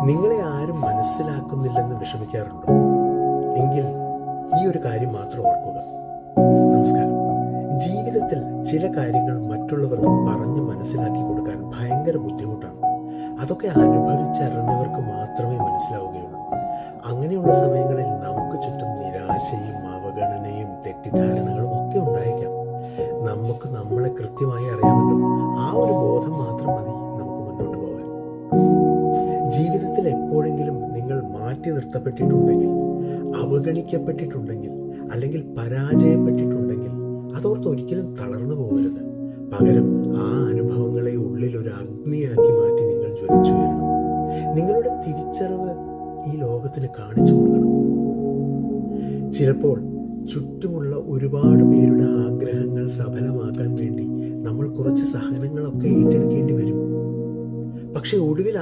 നിങ്ങളെ ആരും മനസ്സിലാക്കുന്നില്ലെന്ന് വിഷമിക്കാറുണ്ടോ? എങ്കിൽ ഈ ഒരു കാര്യം മാത്രം ഓർക്കുക. നമസ്കാരം. ജീവിതത്തിൽ ചില കാര്യങ്ങൾ മറ്റുള്ളവർക്ക് പറഞ്ഞ് മനസ്സിലാക്കി കൊടുക്കാൻ ഭയങ്കര ബുദ്ധിമുട്ടാണ്. അതൊക്കെ അനുഭവിച്ചറിഞ്ഞവർക്ക് മാത്രമേ മനസ്സിലാവുകയുള്ളൂ. അങ്ങനെയുള്ള സമയങ്ങളിൽ നമുക്ക് ചുറ്റും നിരാശയും അവഗണനയും തെറ്റിദ്ധാരണകളും ഒക്കെ ഉണ്ടായേക്കാം. നമുക്ക് നമ്മളെ കൃത്യമായി അറിയാമല്ലോ. ആ ഒരു ബോധം മാത്രം മതി നമുക്ക് മുന്നോട്ട് പോകാൻ. ജീവിതത്തിൽ എപ്പോഴെങ്കിലും നിങ്ങൾ മാറ്റി നിർത്തപ്പെട്ടിട്ടുണ്ടെങ്കിൽ, അവഗണിക്കപ്പെട്ടിട്ടുണ്ടെങ്കിൽ, അല്ലെങ്കിൽ പരാജയപ്പെട്ടിട്ടുണ്ടെങ്കിൽ അതോർത്ത് ഒരിക്കലും തളർന്നു പോകരുത്. പകരം ആ അനുഭവങ്ങളെ ഉള്ളിൽ ഒരു അഗ്നിയാക്കി മാറ്റി നിങ്ങൾ ജ്വലിച്ചു വരണം. നിങ്ങളുടെ തിരിച്ചറിവ് ഈ ലോകത്തിന് കാണിച്ചു കൊടുക്കണം. ചിലപ്പോൾ ചുറ്റുമുള്ള ഒരുപാട് പേരുടെ ആഗ്രഹങ്ങൾ സഫലമാക്കാൻ വേണ്ടി നമ്മൾ കുറച്ച് സഹനങ്ങളൊക്കെ ഏറ്റെടുക്കേണ്ടി വരും. പക്ഷെ ഒടുവിൽ